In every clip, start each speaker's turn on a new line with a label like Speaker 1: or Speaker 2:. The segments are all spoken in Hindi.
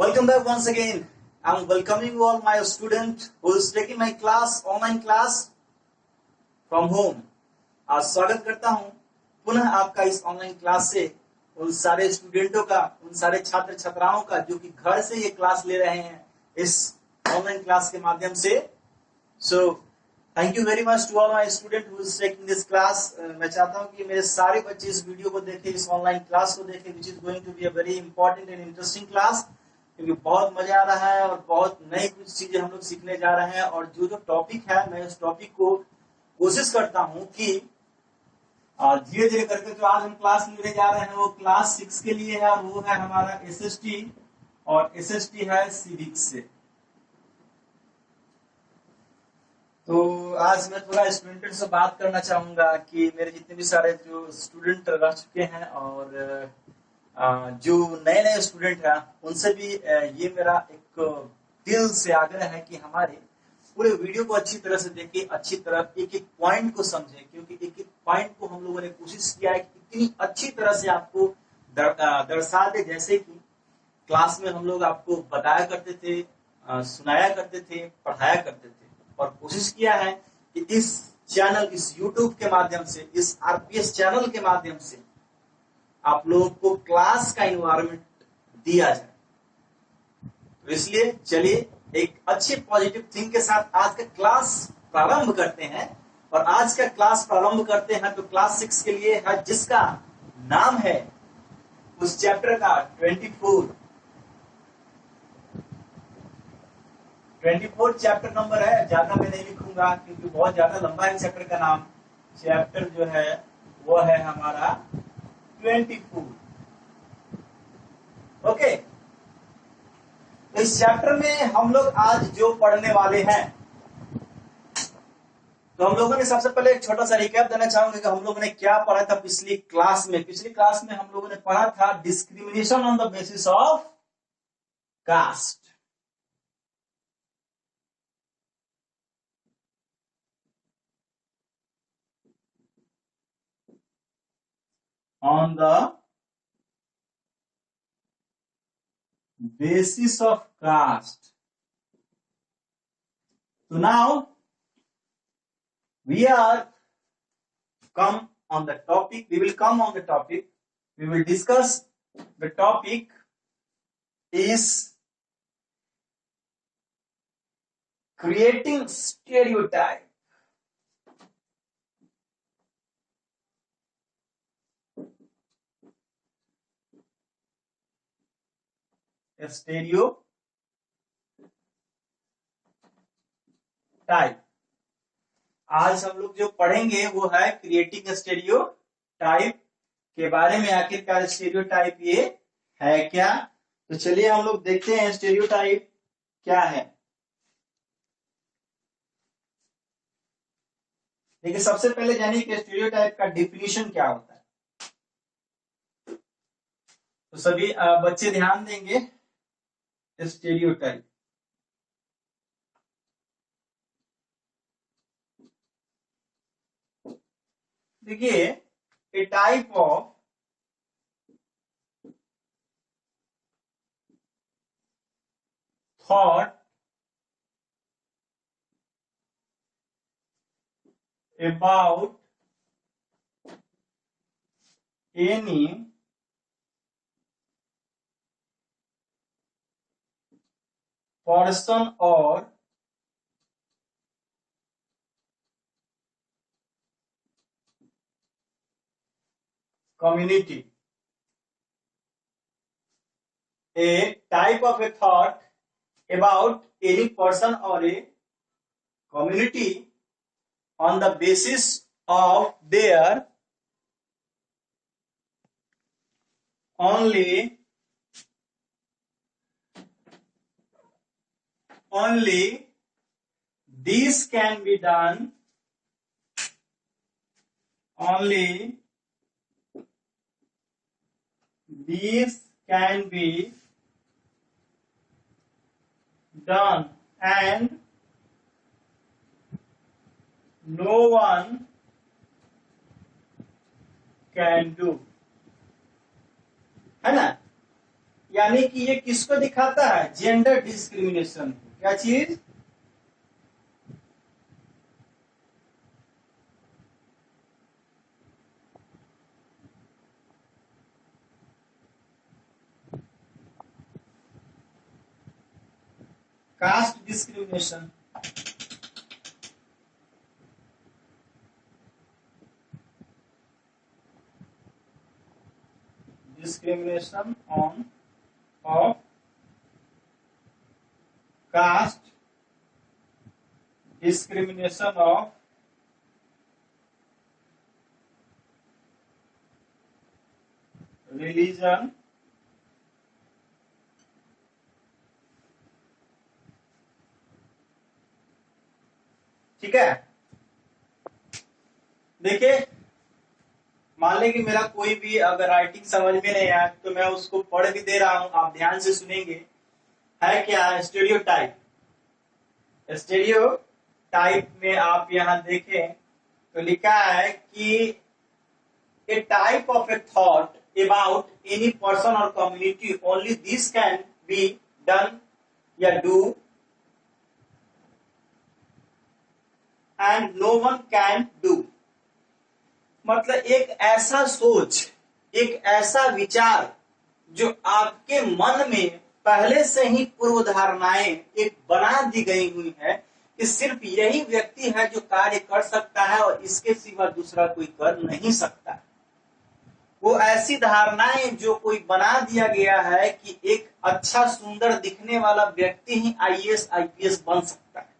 Speaker 1: Welcome back once again. I'm welcoming all my student who is taking my class, online class from home. आज स्वागत करता हूं पुनः आपका इस ऑनलाइन क्लास से उन सारे स्टूडेंटों का, उन सारे छात्र छात्राओं का जो कि घर से ये क्लास ले रहे हैं इस ऑनलाइन क्लास के माध्यम से. So thank you very much to all my student who is taking this class. मैं चाहता हूं कि मेरे सारे बच्चे इस वीडियो को देखें, इस ऑनलाइन क्लास को देखें, which is going to be a very important and interesting class, क्योंकि बहुत मजा आ रहा है और बहुत नई कुछ चीजें हम लोग सीखने जा रहे हैं. और जो टॉपिक है, मैं उस टॉपिक को कोशिश करता हूं कि धीरे धीरे करके जो आज हम क्लास लेने जा रहे हैं वो क्लास 6 के लिए है, और वो है हमारा एसएसटी, और एसएसटी है सिविक्स से. तो आज मैं थोड़ा स्टूडेंट से बात करना चाहूंगा कि मेरे जितने भी सारे जो स्टूडेंट रह चुके हैं और जो नए नए स्टूडेंट हैं उनसे भी ये मेरा एक दिल से आग्रह है कि हमारे पूरे वीडियो को अच्छी तरह से देखें, अच्छी तरह एक एक पॉइंट को समझें, क्योंकि एक एक पॉइंट को हम लोगों ने कोशिश किया है कि इतनी अच्छी तरह से आपको दर्शा दे, जैसे कि क्लास में हम लोग आपको बताया करते थे, सुनाया करते थे, पढ़ाया करते थे. और कोशिश किया है कि इस चैनल, इस YouTube के माध्यम से, इस आरपीएस चैनल के माध्यम से आप लोगों को क्लास का इन्वायरमेंट दिया जाए. तो इसलिए चलिए एक अच्छे पॉजिटिव थिंग के साथ आज का क्लास प्रारंभ करते हैं. और आज का क्लास प्रारंभ करते हैं तो क्लास 6 के लिए है, जिसका नाम है उस चैप्टर का 24 चैप्टर नंबर है. ज्यादा मैं नहीं लिखूंगा क्योंकि बहुत ज्यादा लंबा है चैप्टर का नाम. चैप्टर जो है वो है हमारा 24. ओके, तो इस चैप्टर में हम लोग आज जो पढ़ने वाले हैं, तो हम लोगों ने सबसे पहले एक छोटा सा रिकैप देना चाहूंगा कि हम लोगों ने क्या पढ़ा था पिछली क्लास में. पिछली क्लास में हम लोगों ने पढ़ा था discrimination on the basis of caste. On the basis of caste. So now we are come on the topic. We will come on the topic. We will discuss the topic is creating stereotype. A stereotype. आज हम लोग जो पढ़ेंगे वो है क्रिएटिंग स्टेरियोटाइप के बारे में. आखिरकार स्टेरियोटाइप ये है क्या? तो चलिए हम लोग देखते हैं स्टेरियोटाइप क्या है. देखिए, सबसे पहले जानिए कि स्टेरियोटाइप का डिफिनीशन क्या होता है. तो सभी बच्चे ध्यान देंगे. स्टेरियोटाइप, देखिए, a type of thought about any person or community. A type of a thought about any person or a community on the basis of their only this can be done, only this can be done, and no one can do. है ना? यानी कि ये किसको दिखाता है? Gender discrimination. क्या चीज? Caste discrimination. Discrimination on of caste, discrimination of religion, ठीक है। देखिए, मान लें कि मेरा कोई भी अगर राइटिंग समझ में नहीं आया तो मैं उसको पढ़ भी दे रहा हूं, आप ध्यान से सुनेंगे। है क्या? स्टेरियोटाइप। स्टेरियोटाइप में आप यहां देखें तो लिखा है कि a type of a thought about any person और community, only this can be done या do and no one can do. मतलब एक ऐसा सोच, एक ऐसा विचार जो आपके मन में पहले से ही पूर्व धारणाएं एक बना दी गई हुई है कि सिर्फ यही व्यक्ति है जो कार्य कर सकता है और इसके सिवा दूसरा कोई कर नहीं सकता। वो ऐसी धारणाएं जो कोई बना दिया गया है कि एक अच्छा सुंदर दिखने वाला व्यक्ति ही आईएएस आईपीएस बन सकता है।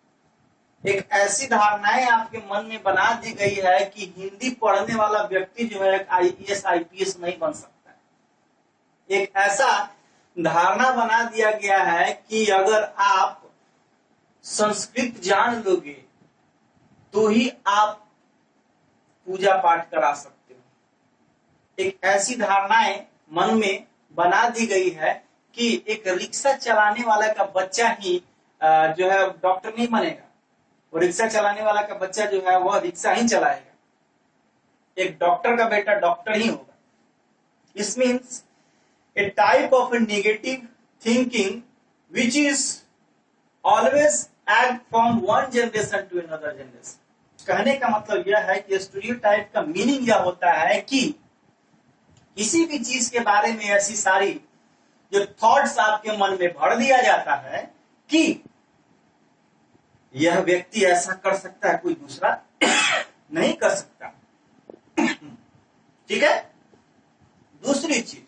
Speaker 1: एक ऐसी धारणाएं आपके मन में बना दी गई है कि हिंदी पढ़ने वाला व्यक्ति जो है आईएएस आईपीएस नहीं बन सकता है। एक ऐसा धारणा बना दिया गया है कि अगर आप संस्कृत जान लोगे तो ही आप पूजा पाठ करा सकते हो। एक ऐसी धारणाएं मन में बना दी गई है कि एक रिक्शा चलाने वाला का बच्चा ही जो है डॉक्टर नहीं बनेगा, वो रिक्शा चलाने वाला का बच्चा जो है वह रिक्शा ही चलाएगा। एक डॉक्टर का बेटा डॉक्टर ही होगा। इस means a type of negative thinking which is always act from one generation to another generation. कहने का मतलब यह है कि स्टीरियोटाइप का मीनिंग यह होता है कि किसी भी चीज के बारे में ऐसी सारी जो थॉट्स आपके मन में भर दिया जाता है कि यह व्यक्ति ऐसा कर सकता है, कोई दूसरा नहीं कर सकता। ठीक है। दूसरी चीज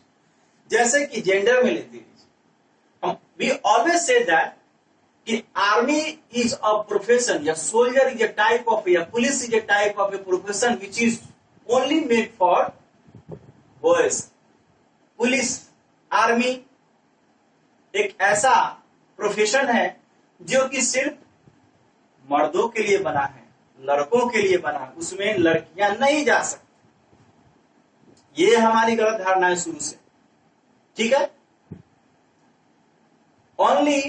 Speaker 1: जैसे कि जेंडर में लेते हैं, वी ऑलवेज से दैट कि आर्मी इज अ प्रोफेशन, या soldier is a type of, या police is a type of a profession which is only made for boys. Police, army एक ऐसा प्रोफेशन है जो कि सिर्फ मर्दों के लिए बना है, लड़कों के लिए बना है, उसमें लड़कियां नहीं जा सकती। ये हमारी गलत धारणा है शुरू से। ठीक है। Only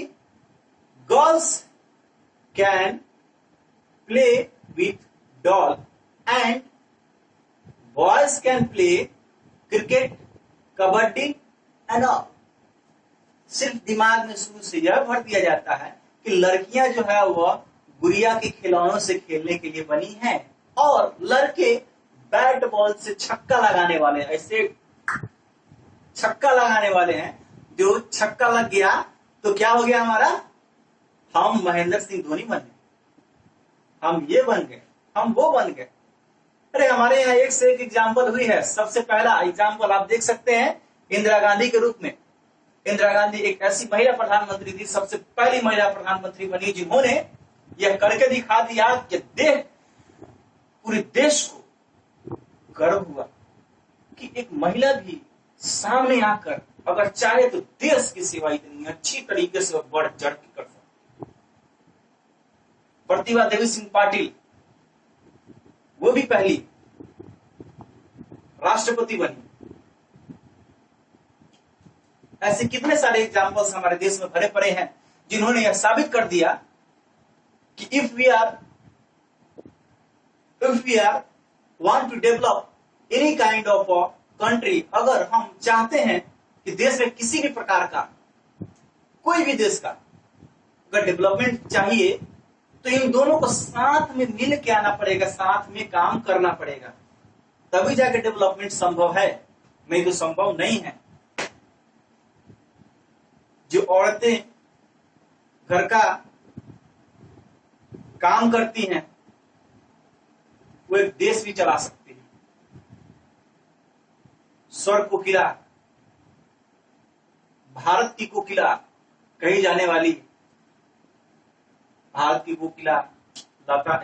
Speaker 1: girls can play with doll and boys can play cricket, kabaddi and all. सिर्फ दिमाग में शुरू से यह भर दिया जाता है कि लड़कियां जो है वह गुड़िया के खिलौनों से खेलने के लिए बनी हैं और लड़के बैट बॉल से छक्का लगाने वाले, ऐसे छक्का लगाने वाले हैं। जो छक्का लग गया तो क्या हो गया हमारा? हम महेंद्र सिंह धोनी बन गए, हम ये बन गए, हम वो बन गए। अरे हमारे यहाँ एक से एक एग्जाम्पल हुई है। सबसे पहला एग्जाम्पल आप देख सकते हैं इंदिरा गांधी के रूप में। इंदिरा गांधी एक ऐसी महिला प्रधानमंत्री थी, सबसे पहली महिला प्रधानमंत्री बनी जिन्होंने यह करके दिखा दिया कि पूरे देश को गर्व हुआ कि एक महिला भी सामने आकर अगर चाहे तो देश की सेवा इतनी अच्छी तरीके से बढ़ चढ़ के कर सकती। प्रतिभा देवी सिंह पाटिल, वो भी पहली राष्ट्रपति बनी। ऐसे कितने सारे एग्जाम्पल्स हमारे देश में भरे पड़े हैं जिन्होंने यह साबित कर दिया कि if we are want to develop any kind of a country, अगर हम चाहते हैं कि देश में किसी भी प्रकार का, कोई भी देश का अगर डेवलपमेंट चाहिए तो इन दोनों को साथ में मिल के आना पड़ेगा, साथ में काम करना पड़ेगा, तभी जाके डेवलपमेंट संभव है, नहीं तो संभव नहीं है। जो औरतें घर का काम करती हैं वो एक देश भी चला सकती है। स्वर कोकिला, भारत की कोकिला कही जाने वाली, भारत की कोकिला लता,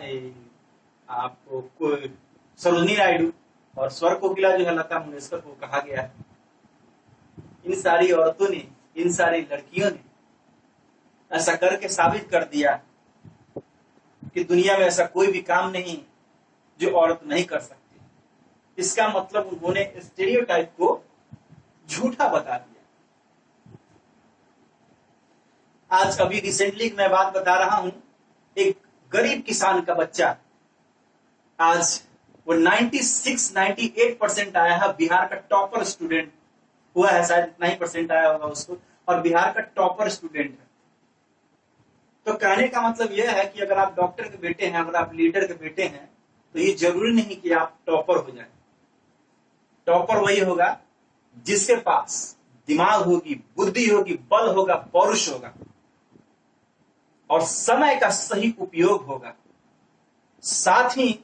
Speaker 1: आपको सरोजिनी नायडू, और स्वर कोकिला जो है लता मंगेशकर को कहा गया है। इन सारी औरतों ने, इन सारी लड़कियों ने ऐसा करके साबित कर दिया कि दुनिया में ऐसा कोई भी काम नहीं जो औरत नहीं कर सकती। इसका मतलब उन्होंने स्टेरियोटाइप को झूठा बता दिया। आज अभी रिसेंटली मैं बात बता रहा हूं, एक गरीब किसान का बच्चा आज वो 96-98% आया है, बिहार का टॉपर स्टूडेंट हुआ है, शायद इतना ही परसेंट आया होगा उसको, और बिहार का टॉपर स्टूडेंट है। तो कहने का मतलब यह है कि अगर आप डॉक्टर के बेटे हैं, अगर आप लीडर के बेटे हैं, तो ये जरूरी नहीं कि आप टॉपर हो जाए। टॉपर वही होगा जिसके पास दिमाग होगी, बुद्धि होगी, बल होगा, पौरुष होगा और समय का सही उपयोग होगा, साथ ही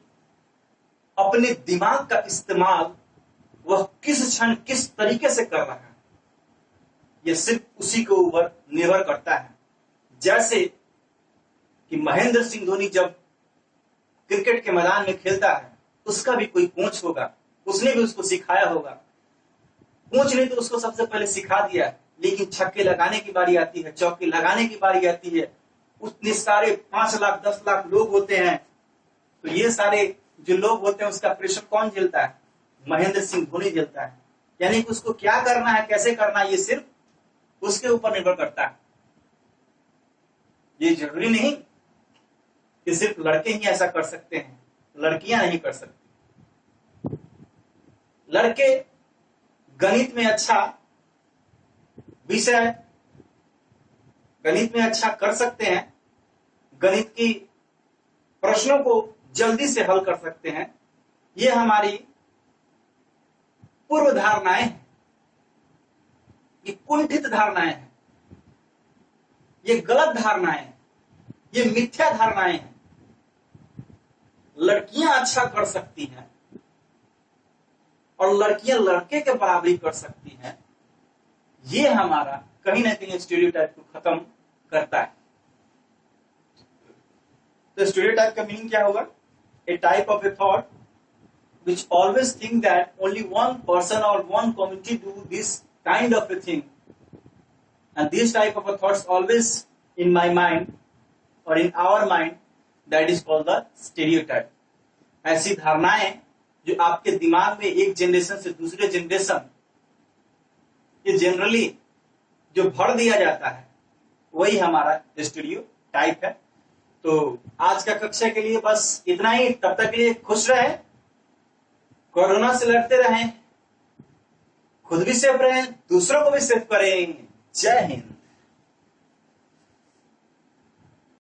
Speaker 1: अपने दिमाग का इस्तेमाल वह किस क्षण किस तरीके से कर रहा है यह सिर्फ उसी के ऊपर निर्भर करता है। जैसे कि महेंद्र सिंह धोनी जब क्रिकेट के मैदान में खेलता है, उसका भी कोई कोच होगा, उसने भी उसको सिखाया होगा। कोच ने तो उसको सबसे पहले सिखा दिया, लेकिन छक्के लगाने की बारी आती है, चौके लगाने की बारी आती है, उतने सारे 5 लाख 10 लाख लोग होते हैं, तो ये सारे जो लोग होते हैं उसका प्रेशर कौन झेलता है? महेंद्र सिंह धोनी झेलता है। यानी कि उसको क्या करना है, कैसे करना है, ये सिर्फ उसके ऊपर निर्भर करता है। ये जरूरी नहीं कि सिर्फ लड़के ही ऐसा कर सकते हैं, लड़कियां नहीं कर सकती। लड़के गणित में अच्छा विषय, गणित में अच्छा कर सकते हैं, गणित की प्रश्नों को जल्दी से हल कर सकते हैं। ये हमारी पूर्व धारणाएं हैं, ये कुंठित धारणाएं हैं, ये गलत धारणाएं हैं, ये मिथ्या धारणाएं हैं। लड़कियां अच्छा कर सकती हैं और लड़कियां लड़के के बराबरी कर सकती हैं, ये हमारा कहीं ना कहीं स्टीरियोटाइप को खत्म करता है। तो स्टीरियोटाइप का मीनिंग क्या होगा? A type of a thought which always think that only one person or one community do this kind of a thing, and this type of a thoughts always in my mind or in our mind, that is called the stereotype. ऐसी धारणाएं जो आपके दिमाग में एक जनरेशन से दूसरे जनरेशन ये जनरली जो भर दिया जाता है, वही हमारा स्टीरियोटाइप है। तो आज का कक्षा के लिए बस इतना ही। तब तक के लिए खुश रहें, कोरोना से लड़ते रहें, खुद भी सेफ रहें, दूसरों को भी सेफ करें। जय हिंद।